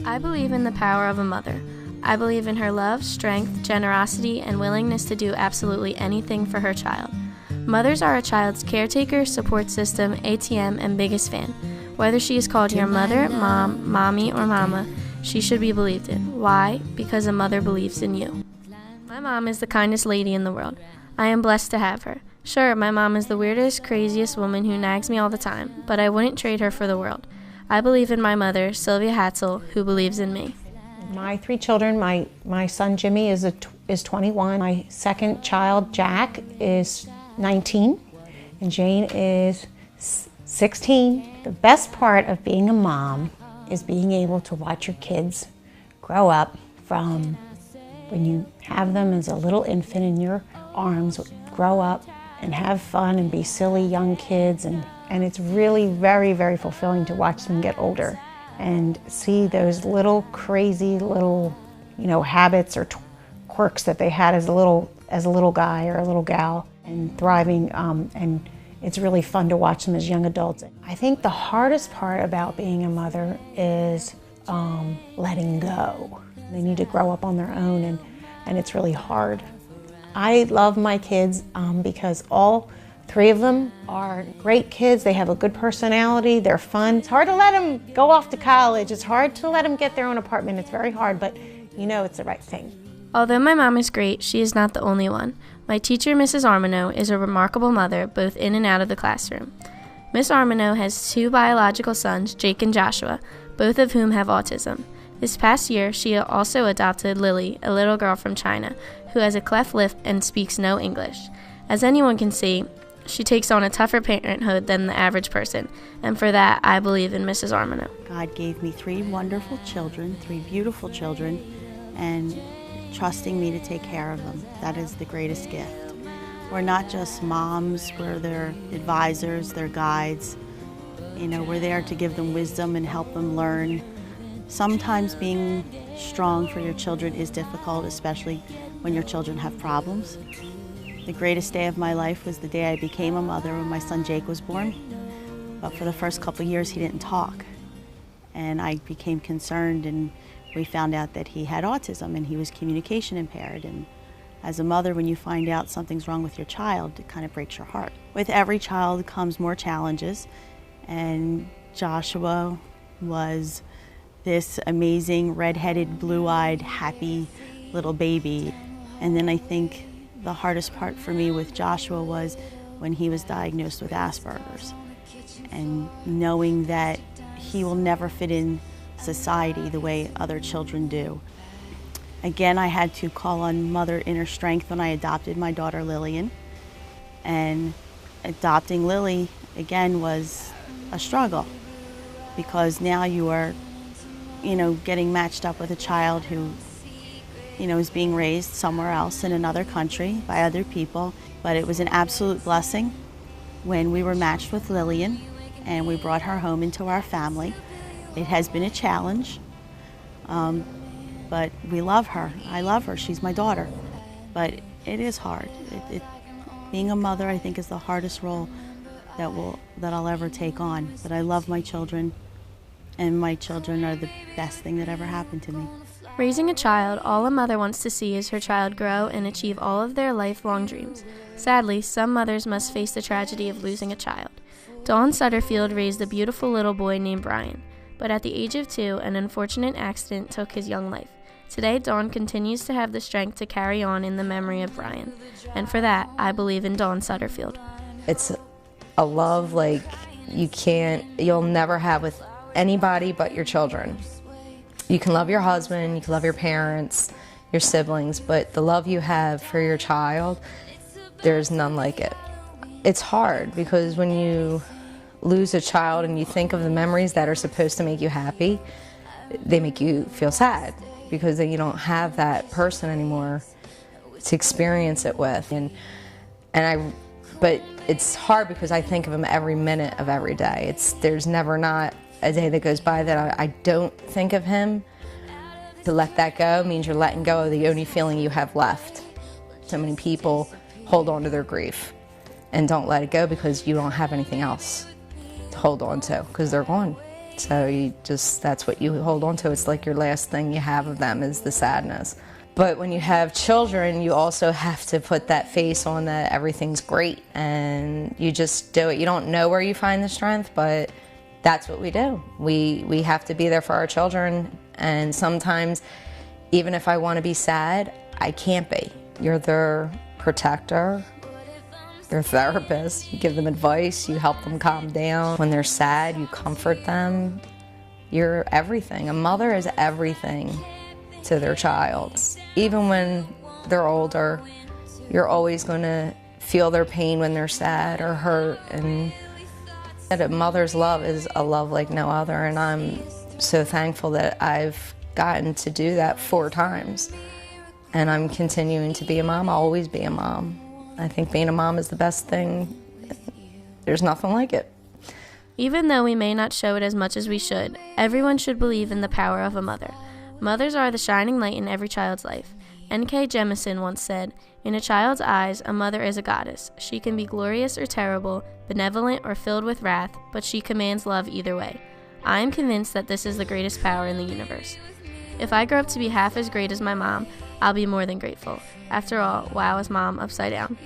I believe in the power of a mother. I believe in her love, strength, generosity, and willingness to do absolutely anything for her child. Mothers are a child's caretaker, support system, ATM, and biggest fan. Whether she is called your mother, mom, mommy, or mama, she should be believed in. Why? Because a mother believes in you. My mom is the kindest lady in the world. I am blessed to have her. Sure, my mom is the weirdest, craziest woman who nags me all the time, but I wouldn't trade her for the world. I believe in my mother, Sylvia Hatzell, who believes in me. My three children, my son Jimmy is 21, my second child Jack is 19, and Jane is 16. The best part of being a mom is being able to watch your kids grow up from when you have them as a little infant in your arms, grow up and have fun and be silly young kids, and it's really very, very fulfilling to watch them get older and see those little crazy little, habits or quirks that they had as a little guy or a little gal, and thriving, and it's really fun to watch them as young adults. I think the hardest part about being a mother is letting go. They need to grow up on their own, and it's really hard. I love my kids because all three of them are great kids. They have a good personality. They're fun. It's hard to let them go off to college. It's hard to let them get their own apartment. It's very hard, but it's the right thing. Although my mom is great, she is not the only one. My teacher, Mrs. Armineau, is a remarkable mother, both in and out of the classroom. Miss Armineau has two biological sons, Jake and Joshua, both of whom have autism. This past year, she also adopted Lily, a little girl from China, who has a cleft lip and speaks no English. As anyone can see, she takes on a tougher parenthood than the average person, and for that, I believe in Mrs. Armineau. God gave me three wonderful children, three beautiful children, and trusting me to take care of them. That is the greatest gift. We're not just moms, we're their advisors, their guides. We're there to give them wisdom and help them learn. Sometimes being strong for your children is difficult, especially when your children have problems. The greatest day of my life was the day I became a mother when my son Jake was born. But for the first couple of years, he didn't talk. And I became concerned, and we found out that he had autism and he was communication impaired. And as a mother, when you find out something's wrong with your child, it kind of breaks your heart. With every child comes more challenges, and Joshua was this amazing, red-headed, blue-eyed, happy little baby. And then I think the hardest part for me with Joshua was when he was diagnosed with Asperger's, and knowing that he will never fit in society the way other children do. Again, I had to call on mother inner strength when I adopted my daughter Lillian, and adopting Lily again was a struggle, because now you are getting matched up with a child who is being raised somewhere else in another country by other people. But it was an absolute blessing when we were matched with Lillian and we brought her home into our family. It has been a challenge, but we love her. I love her. She's my daughter. But it is hard. Being a mother, I think, is the hardest role that I'll ever take on. But I love my children, and my children are the best thing that ever happened to me. Raising a child, all a mother wants to see is her child grow and achieve all of their lifelong dreams. Sadly, some mothers must face the tragedy of losing a child. Dawn Sutterfield raised a beautiful little boy named Brian, but at the age of 2, an unfortunate accident took his young life. Today, Dawn continues to have the strength to carry on in the memory of Brian, and for that, I believe in Dawn Sutterfield. It's a love like you'll never have with anybody but your children. You can love your husband, you can love your parents, your siblings, but the love you have for your child, there's none like it. It's hard because when you lose a child and you think of the memories that are supposed to make you happy, they make you feel sad because then you don't have that person anymore to experience it with. But it's hard because I think of him every minute of every day. There's never not a day that goes by that I don't think of him. To let that go means you're letting go of the only feeling you have left. So many people hold on to their grief and don't let it go because you don't have anything else to hold on to because they're gone. So that's what you hold on to. It's like your last thing you have of them is the sadness. But when you have children, you also have to put that face on that everything's great, and you just do it. You don't know where you find the strength, but that's what we do. We have to be there for our children, and sometimes, even if I want to be sad, I can't be. You're their protector, their therapist. You give them advice, you help them calm down. When they're sad, you comfort them. You're everything. A mother is everything to their child. Even when they're older, you're always going to feel their pain when they're sad or hurt. And a mother's love is a love like no other, and I'm so thankful that I've gotten to do that 4 times. And I'm continuing to be a mom. I'll always be a mom. I think being a mom is the best thing. There's nothing like it. Even though we may not show it as much as we should, everyone should believe in the power of a mother. Mothers are the shining light in every child's life. N.K. Jemisin once said, "In a child's eyes, a mother is a goddess. She can be glorious or terrible, benevolent or filled with wrath, but she commands love either way. I am convinced that this is the greatest power in the universe. If I grow up to be half as great as my mom, I'll be more than grateful. After all, wow is mom upside down."